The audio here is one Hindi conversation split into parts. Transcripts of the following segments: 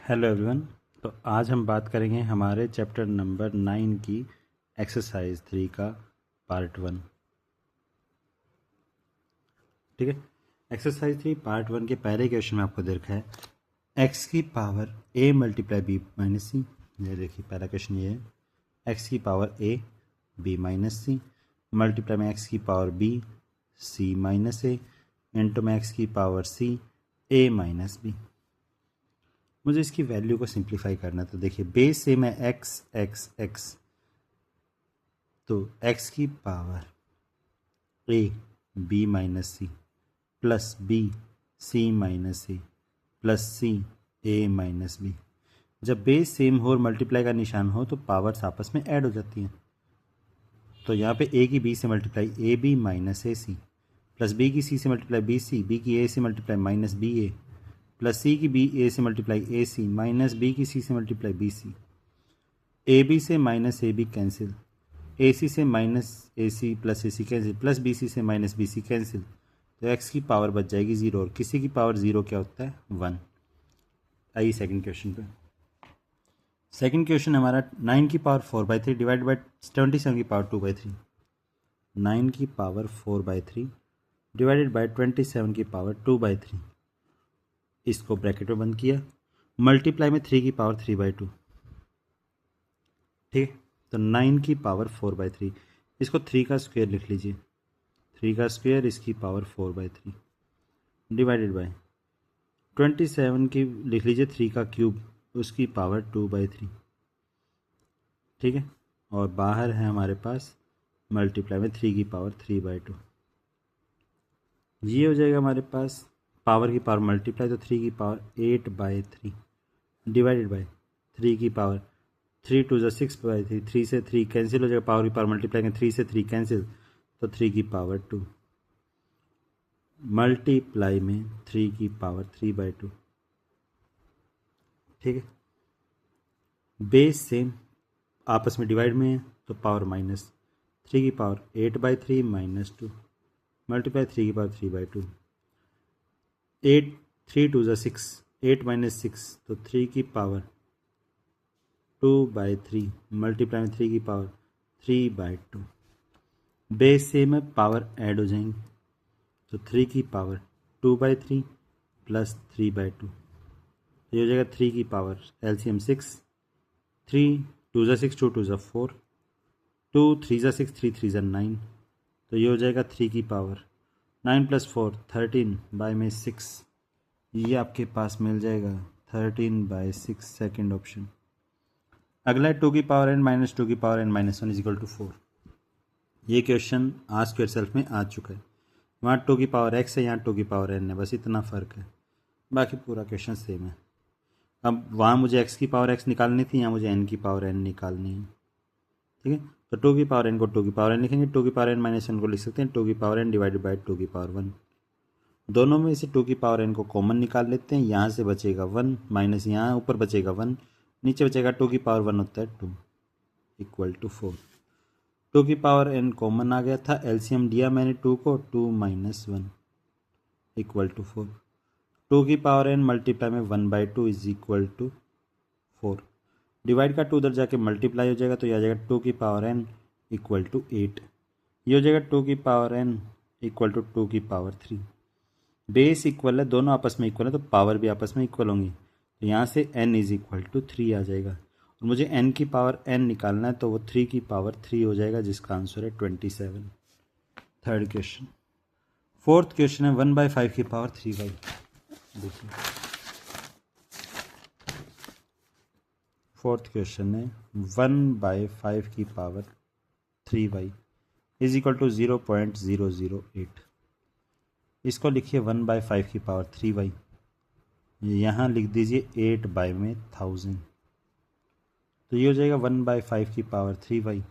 Hello everyone. तो आज हम बात करेंगे हमारे चैप्टर नंबर 9 की एक्सरसाइज 3 का पार्ट 1। ठीक है, एक्सरसाइज 3 पार्ट 1 के पहले क्वेश्चन में आपको दे रखा है एक्स की power a multiply b minus c. ये देखिए पहला क्वेश्चन ये है, एक्स की power a b minus c multiply में एक्स की power b c minus a into में एक्स की power c a minus b. मुझे इसकी वैल्यू को सिंप्लीफाई करना है। तो देखिए बेस सेम है एक्स एक्स एक्स, तो एक्स की power a B minus c plus B c minus a plus C A minus B. जब बेस सेम हो और मल्टीप्लाई का निशान हो तो पावर्स आपस में ऐड हो जाती हैं। तो यहाँ पे ए की बी से multiply A B minus A C plus B की सी से मल्टीप्लाई बी सी, बी की ए से multiply minus B A plus C की बी ए से multiply A C minus B की सी से multiply B C. A B से minus A B cancel, A C से minus A C plus A C cancel, plus B C से माइनस बी सी कैंसिल। तो एक्स की पावर बच जाएगी 0 और किसी की पावर 0 क्या होता है 1। आइए सेकंड क्वेश्चन पे। सेकंड क्वेश्चन हमारा 9 की पावर 4/3 डिवाइड बाई 27 की पावर 2/3। 9 की पावर 4/3 डिवाइडेड बाई 27 की पावर 2/3। इसको ब्रैकेट में बंद किया, मल्टीप्लाई में 3 की पावर 3/2। ठीक है, तो 9 की पावर 4/3, इसको 3 का स्क्वायर लिख लीजिए, 3 का स्क्वायर इसकी पावर 4/3 डिवाइडेड बाय 27 की लिख लीजिए 3 का क्यूब उसकी पावर 2/3। ठीक है, और बाहर है हमारे पास मल्टीप्लाई में 3 की पावर 3/2। ये हो जाएगा हमारे पास पावर की पावर मल्टीप्लाई, तो 3 की पावर 8/3 डिवाइडेड बाय 3 की पावर 3 2 ज़ा 6/3, 3 से 3 कैंसिल हो जाएगा, पावर की पावर मल्टीप्लाई करें 3 से 3 कैंसिल, तो 3 की पावर 2 मल्टीप्लाई में 3 की पावर 3/2। ठीक है, बेस सेम आपस में डिवाइड में है तो पावर माइनस 3 की पावर 8/3 माइनस 2 मल्टीप्लाई 3 की पावर 3/2। 8 3 2 ज़ा 6, 8 माइनस 6 तो 3 की पावर 2/3 मल्टीप्लाई में 3 की पावर 3/2। बेस सेम है, पावर ऐड हो जाएंगे, तो 3 की पावर 2/3 प्लस 3/2। ये हो जाएगा 3 की पावर एलसीएम 6, 3 2 ज़ा 6 2 2 ज़ा 4, 2 3 ज़ा 6 3 3 ज़ा 9। तो ये हो जाएगा 3 की पावर 9 प्लस 4 13/6। ये आपके पास मिल जाएगा 13/6 सेकेंड ऑप्शन। अगला है 2 की पावर n माइनस 2 की power n minus 1 is equal to 4। ये क्वेश्चन आस्क योरसेल्फ में आ चुका है। वहाँ 2 की पावर x है, यहाँ 2 की पावर n है, बस इतना फ़र्क है, बाकी पूरा क्वेश्चन सेम है। अब वहाँ मुझे x की पावर x निकालनी थी, यहाँ मुझे n की पावर n निकालनी है। ठीक है, तो 2 की पावर n को 2 की पावर n लिखेंगे, 2 की पावर n माइनस n को लिख सकते हैं 2 की पावर n डिवाइडेड बाई 2 की पावर 1। दोनों में से 2 की पावर n को कॉमन निकाल लेते हैं, यहाँ से बचेगा 1 माइनस यहाँ ऊपर बचेगा 1, नीचे बचेगा 2 की पावर 1 होता है 2 इक्वल टू 4। 2 की पावर n कॉमन आ गया था, एलसीएम दिया मैंने 2 को, 2 माइनस 1 इक्वल टू 4। 2 की पावर n मल्टीप्लाई में 1/2 इज इक्वल टू 4। डिवाइड का 2 उधर जाके मल्टीप्लाई हो जाएगा, तो यह आ जाएगा 2 की पावर n इक्वल टू 8। ये हो जाएगा 2 की पावर n इक्वल टू 2 की पावर 3। बेस इक्वल है, दोनों आपस में इक्वल है, तो पावर भी आपस में इक्वल होंगी, तो यहाँ से n इज इक्वल टू 3 आ जाएगा। और मुझे n की पावर n निकालना है, तो वो 3 की पावर 3 हो जाएगा, जिसका आंसर है 27। Third question. फोर्थ क्वेश्चन है 1/5 की पावर 3y। देखिए फोर्थ क्वेश्चन है 1/5 की power 3y is equal to 0.008। इसको लिखिए 1/5 की पावर 3y, यहाँ लिख दीजिए 8 में 1000। तो ये हो जाएगा 1/5 की पावर 3y।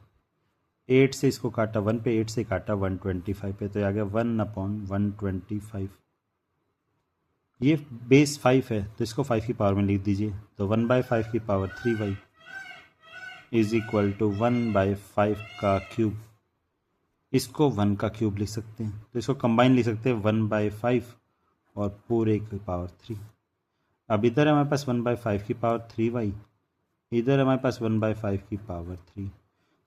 8 से इसको काटा 1 पे, 8 से काटा 125 पे, तो आ गया 1/125। ये बेस 5 है, तो इसको 5 की पावर में लिख दीजिए, तो 1/5 की power 3y is equal to 1/5 का क्यूब। इसको 1 का क्यूब लिख सकते हैं, तो इसको कंबाइन लिख सकते हैं 1/5 और पूरे की पावर 3। अब इधर हमारे पास 1/5 की पावर 3y, इधर हमारे पास 1/5 की पावर 3।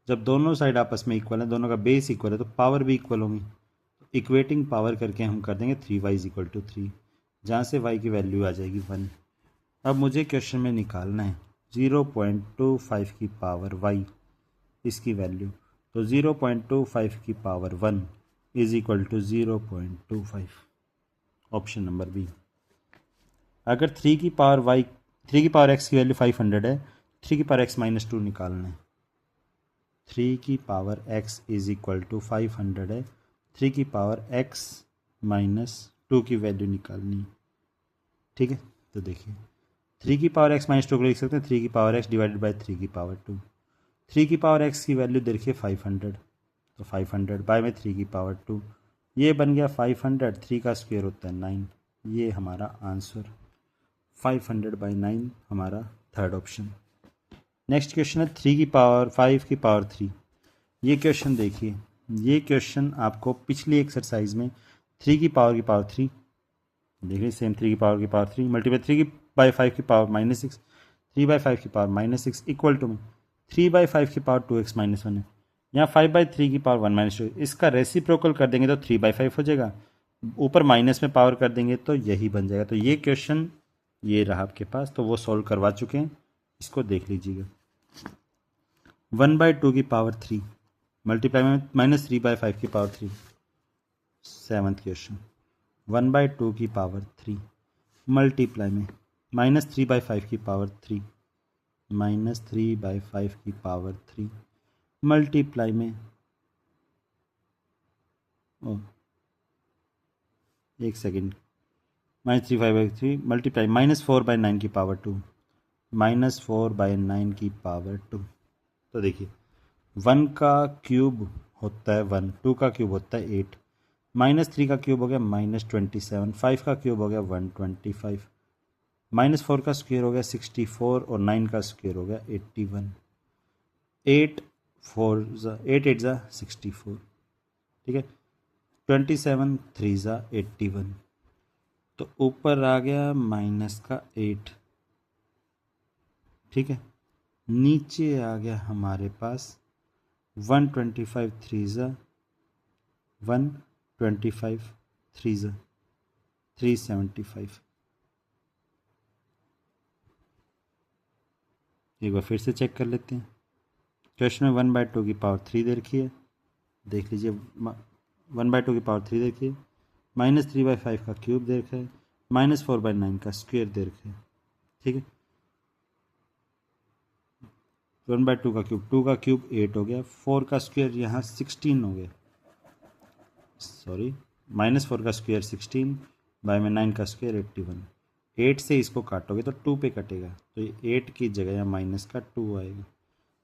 जब दोनों साइड आपस में इक्वल है, दोनों का बेस इक्वल है, तो पावर भी इक्वल होंगी। इक्वेटिंग पावर करके हम कर देंगे 3y इज इक्वल टू 3, जहाँ से y की वैल्यू आ जाएगी 1। अब मुझे क्वेश्चन में निकालना है 0.25 की पावर y, इसकी वैल्यू। तो 0.25 की power 1 is equal to 0.25, option number B. अगर 3 की पावर x की वैल्यू 500 है, 3 की पावर x माइनस 2 निकालना है। 3 की power x is equal to 500 है, 3 की पावर x माइनस 2 की वैल्यू निकालनी है। ठीक है, तो देखिए 3 की पावर x माइनस 2 को लिख सकते हैं 3 की पावर x डिवाइडेड बाई 3 की पावर 2। 3 की पावर x की वैल्यू देखिए 500, तो 500 बाय में 3 की पावर 2, ये बन गया 500, 3 का स्क्वायर होता है 9। ये हमारा आंसर 500/9 हमारा थर्ड ऑप्शन। नेक्स्ट क्वेश्चन है 3 की पावर 5 की पावर 3। ये क्वेश्चन देखिए, ये क्वेश्चन आपको पिछली एक्सरसाइज में 3 की पावर 3 देखिए, सेम 3 की पावर 3 मल्टीप्लाई 3/5 की पावर -6, 3/5 की पावर -6 इक्वल टू में 3/5 की पावर 2x - 1 है। यहाँ 5/3 की पावर 1 - 2, इसका रेसिप्रोकल कर देंगे तो 3/5 हो जाएगा, ऊपर माइनस में पावर कर देंगे तो यही बन जाएगा। तो ये क्वेश्चन ये रहा आपके पास, तो वो सॉल्व करवा चुके हैं, इसको देख लीजिएगा। 1/2 की पावर 3 मल्टीप्लाई में -3/5 की पावर 3, सेवन्थ क्वेश्चन। 1/2 की पावर 3 मल्टीप्लाई में -3/5 की पावर 3, -3/5 की पावर 3 मल्टीप्लाई में एक सेकेंड, -3/5 मल्टीप्लाई -4/9 की पावर 2, -4/9 की पावर 2। तो देखिए 1 का क्यूब होता है 1, 2 का क्यूब होता है 8, -3 का क्यूब हो गया -27, 5 का क्यूब हो गया 125, -4 का स्क्वायर हो गया 64 और 9 का स्क्वायर हो गया 81। 8 8 ज़ा 64, ठीक है, 27 3 ज़ा 81, तो ऊपर आ गया -8, ठीक है, नीचे आ गया हमारे पास 125 3 ज़ा 125 3 ज़ा 375। एक बार फिर से चेक कर लेते हैं। क्वेश्चन में 1/2 की पावर 3 दे रखी है, देख लीजिए 1/2 की पावर 3 देखिए, -3/5 का क्यूब दे रखा है, -4/9 का स्क्वायर दे रखा है, ठीक है। 1/2 का क्यूब, 2 का क्यूब 8 हो गया, 4 का स्क्वायर यहाँ 16 हो गया, सॉरी -4 का स्क्वायर 16 बाय में 9 का स्क्वायर 81। 8 से इसको काटोगे तो 2 पे कटेगा, तो ये 8 की जगह या माइनस का 2 आएगा,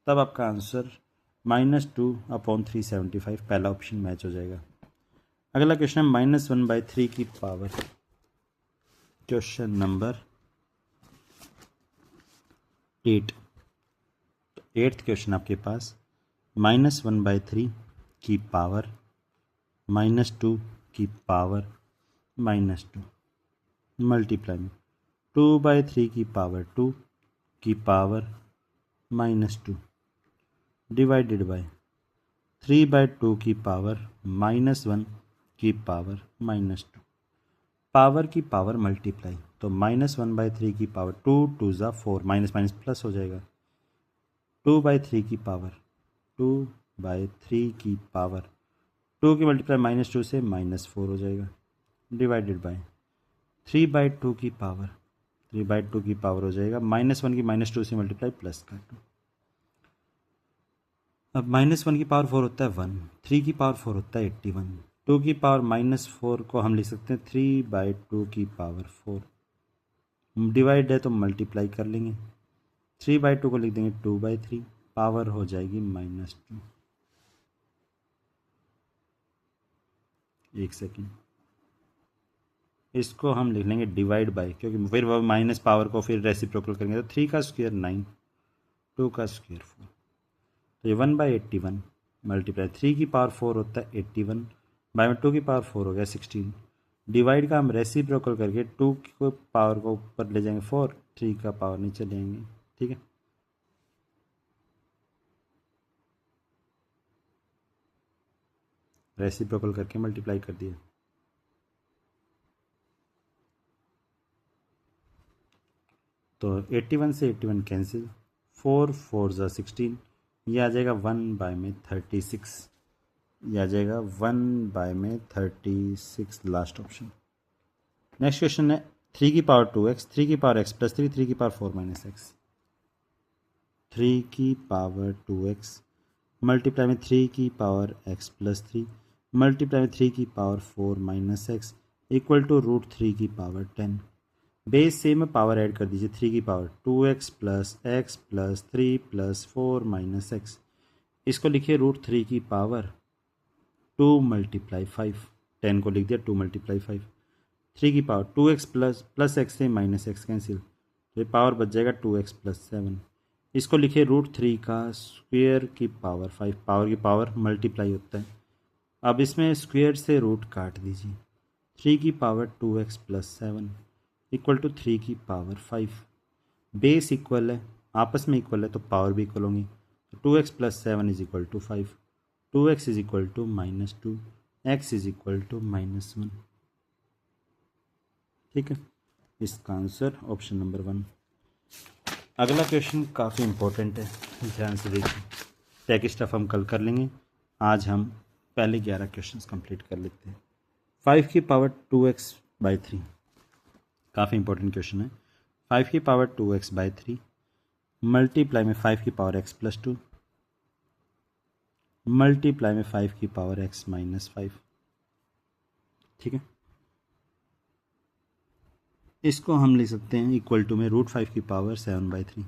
तब आपका आंसर -2/375 पहला ऑप्शन मैच हो जाएगा। अगला क्वेश्चन है -1/3 की पावर, क्वेश्चन नंबर 8। तो 8th क्वेश्चन आपके पास -1/3 की पावर -2 की पावर -2 मल्टीप्लाई में 2/3 की पावर 2 की पावर -2 डिवाइडेड बाय 3/2 की पावर -1 की पावर -2। पावर की पावर मल्टीप्लाई, तो -1/3 की पावर 2 2 ज़ा 4, माइनस माइनस प्लस हो जाएगा, 2/3 की पावर 2/3 की पावर 2 की मल्टीप्लाई -2 से -4 हो जाएगा, डिवाइडेड बाय 3/2 की पावर 3/2 की पावर हो जाएगा -1 की -2 से मल्टीप्लाई प्लस का 2। अब -1 की पावर 4 होता है 1, 3 की पावर 4 होता है 81, 2 की पावर -4 को हम लिख सकते हैं 3/2 की पावर 4, डिवाइड है तो मल्टीप्लाई कर लेंगे, 3/2 को लिख देंगे 2/3, पावर हो जाएगी -2। एक सेकेंड, इसको हम लिख लेंगे डिवाइड बाय, क्योंकि फिर वह माइनस पावर को फिर रेसिप्रोकल करेंगे, तो 3 का स्क्वायर 9, 2 का स्क्वायर 4, तो ये 1/81 मल्टीप्लाई 3 की पावर 4 होता है 81 बाय में 2 की पावर 4 हो गया 16, डिवाइड का हम रेसिप्रोकल करके 2 को पावर को ऊपर ले जाएंगे 4, 3 का पावर नीचे ले आएंगे। ठीक है, रेसिप्रोकल करके मल्टीप्लाई कर दिया। तो 81 से 81 कैंसिल, 4 4 ज़ा 16, ये आ जाएगा 1 बाय में 36, ये आ जाएगा 1 बाय में 36 लास्ट ऑप्शन। नेक्स्ट क्वेश्चन है 3 की पावर 2x, 3 की पावर x प्लस 3, 3 की पावर 4 माइनस एक्स। 3 की पावर 2x मल्टीप्लाई में 3 की पावर x प्लस 3 मल्टीप्लाई में 3 की power 4 minus x equal to root 3 की पावर 10। बेस सेम है, पावर ऐड कर दीजिए। 3 की power 2x plus x plus 3 plus 4 minus x, इसको लिखिए रूट 3 की पावर 2 मल्टीप्लाई 5, 10 को लिख दिया 2 मल्टीप्लाई 5। 3 की पावर 2x प्लस एक्स से माइनस एक्स कैंसिल, तो ये पावर बच जाएगा 2x प्लस 7, इसको लिखिए रूट 3 का स्क्वेयर की पावर 5, पावर की पावर मल्टीप्लाई होता है। अब इसमें स्क्वेयर से रूट काट दीजिए। 3 की power 2x plus 7 equal to 3 की पावर 5, बेस इक्वल है, आपस में इक्वल है तो पावर भी इक्वल होंगी। तो 2x plus 7 is equal to 5, 2x is equal to -2, x is equal to -1। ठीक है, इसका आंसर ऑप्शन नंबर 1। अगला क्वेश्चन काफ़ी इंपॉर्टेंट है, ध्यान से देखिए। टैक स्टफ हम कल कर लेंगे, आज हम पहले 11 क्वेश्चंस कंप्लीट कर लेते हैं। 5 की पावर 2x बाई 3, काफ़ी इंपॉर्टेंट क्वेश्चन है। 5 की पावर 2x बाई 3 मल्टीप्लाई में 5 की पावर x प्लस 2 मल्टीप्लाई में 5 की पावर x माइनस 5। ठीक है, इसको हम लिख सकते हैं इक्वल टू में रूट 5 की पावर 7/3।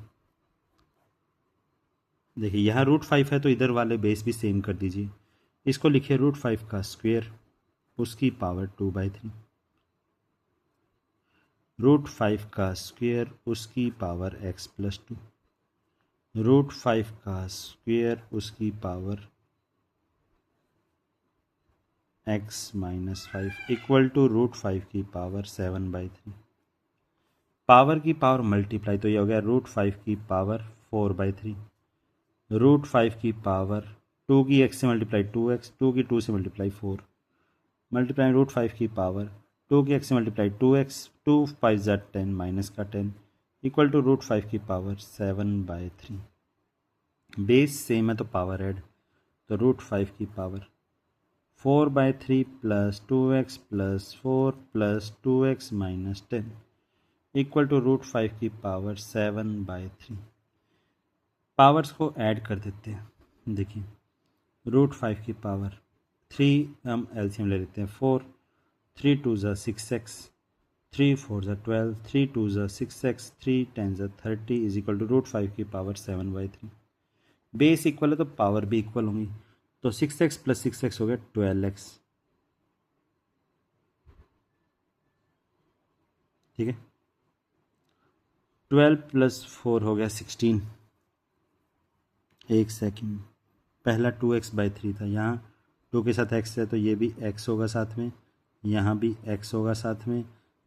देखिए यहाँ रूट 5 है तो इधर वाले बेस भी सेम कर दीजिए। इसको लिखिए रूट 5 का स्क्वेयर उसकी पावर 2/3, रूट 5 का स्क्वेयर उसकी पावर x प्लस 2, रूट 5 का स्क्वेयर उसकी power x minus 5 equal to root 5 की पावर 7/3। पावर की पावर मल्टीप्लाई, तो ये हो गया रूट 5 की पावर 4/3, रूट 5 की पावर 2 की x से मल्टीप्लाई 2x, 2 की 2 से मल्टीप्लाई 4, मल्टीप्लाई रूट 5 की पावर 2 की x से मल्टीप्लाई 2x, 2 5 ज़ा 10 माइनस का 10 इक्वल टू रूट 5 की पावर 7/3। बेस सेम है तो पावर ऐड, तो रूट 5 की power 4/3 plus 2x plus 4 plus 2x minus 10 equal to root 5 की पावर 7/3। पावर्स को ऐड कर देते हैं। देखिए रूट 5 की पावर 3 हम एलसीएम ले लेते हैं 4, 3 2 ज़ा 6x, 3 4 ज़ा 12, 3 2 ज़ा 6x, 3 10 ज़ा 30 इज इक्वल टू रूट 5 की पावर 7/3। बेस इक्वल है तो पावर भी इक्वल होंगी, तो 6x प्लस 6x हो गया 12x। ठीक है, 12 प्लस 4 हो गया 16। एक सेकंड, पहला 2x/3 था, यहाँ 2 के साथ x है तो ये भी x होगा साथ में, यहाँ भी x होगा साथ में,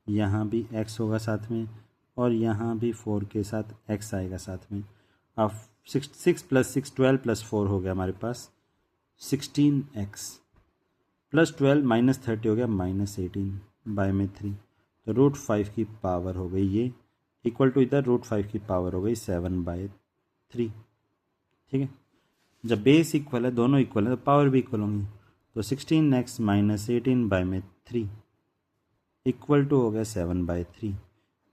यहाँ भी x होगा साथ में, और यहाँ भी 4 के साथ x आएगा साथ में। अब 6 प्लस 6 12 प्लस 4 हो गया हमारे पास 16x प्लस 12 माइनस 30 हो गया -18/3, तो रूट 5 की पावर हो गई ये इक्वल टू इधर रूट 5 की पावर हो गई 7/3। ठीक है, जब बेस इक्वल है, दोनों इक्वल है तो पावर भी इक्वल होंगी, तो 16x माइनस 18/3 इक्वल टू हो गया 7/3।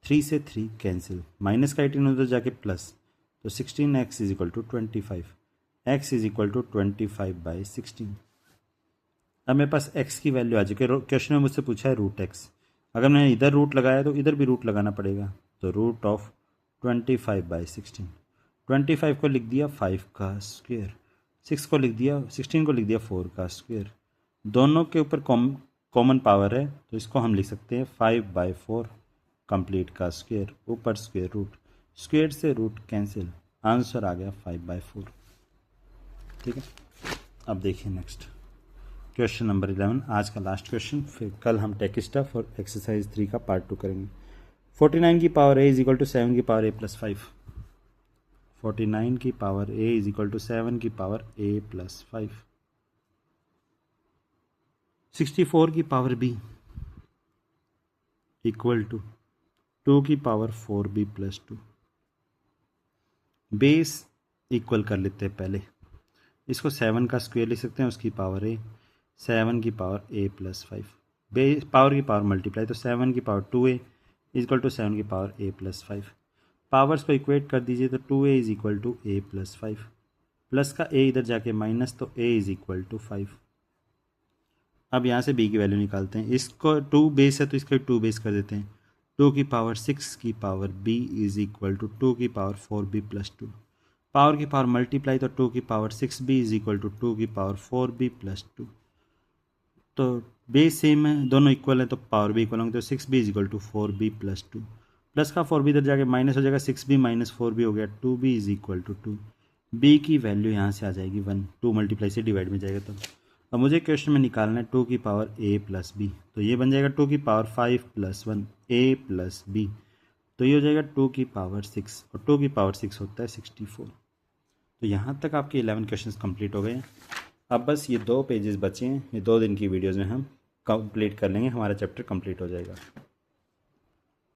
3 से 3 कैंसिल, माइनस का 18 उधर जाके प्लस, तो 16x is equal to 25, x is equal to 25/16। अब मेरे पास x की वैल्यू आ चुकी है। क्वेश्चन में मुझसे पूछा है रूट x, अगर मैंने इधर रूट लगाया तो इधर भी रूट लगाना पड़ेगा, तो रूट ऑफ 25/16। 25 को लिख दिया 5 का स्क्वेयर, 6 को लिख दिया 16 को लिख दिया 4 का स्क्वेयर, दोनों के ऊपर कॉमन पावर है तो इसको हम लिख सकते हैं 5/4 कंप्लीट का स्क्वेयर, ऊपर स्क्वेयर रूट, स्क्वेयर से रूट कैंसिल, आंसर आ गया 5/4। ठीक है, अब देखिए नेक्स्ट क्वेश्चन नंबर 11 आज का लास्ट क्वेश्चन, फिर कल हम टेक स्टफ और एक्सरसाइज 3 का पार्ट 2 करेंगे। 49 की power a is equal to 7 की पावर a प्लस 5। 49 की power a is equal to 7 की पावर a प्लस 5। 64 की पावर b इक्वल टू 2 की power 4b plus 2। Base equal कर लेते हैं पहले, इसको 7 का स्क्वायर लिख सकते हैं, उसकी पावर a, 7 की power a plus 5। Base power की पावर मल्टीप्लाई, तो 7 की पावर 2a इक्वल टू 7 की पावर a प्लस 5। पावर्स को इक्वेट कर दीजिए तो 2a is equal to a plus 5, plus का a इधर जाके माइनस, तो a इज इक्वल टू 5। अब यहाँ से b की वैल्यू निकालते हैं, इसको 2 बेस है तो इसका 2 बेस कर देते हैं। 2 की पावर 6 की power b is equal to 2 की पावर 4b प्लस 2। पावर की पावर मल्टीप्लाई, तो 2 की power 6b is equal to 2 की पावर 4b प्लस 2। तो बेस सेम है, दोनों इक्वल है तो पावर भी इक्वल होंगे, तो 6b is equal to 4b plus 2। Plus का 4b इधर जाके माइनस हो जाएगा, 6b माइनस 4b हो गया, 2b is equal to 2। b की वैल्यू यहाँ से आ जाएगी 1, 2 मल्टीप्लाई से डिवाइड में जाएगा। तो अब मुझे क्वेश्चन में निकालना है 2 की पावर a प्लस b, तो ये बन जाएगा 2 की power 5 plus 1 a plus b, तो ये हो जाएगा 2 की पावर 6, और 2 की पावर 6 होता है 64। तो यहाँ तक आपके 11 क्वेश्चंस कंप्लीट हो गए हैं। अब बस ये 2 पेजेस बचे हैं, ये 2 दिन की वीडियोज़ में हम कंप्लीट कर लेंगे, हमारा चैप्टर कंप्लीट हो जाएगा।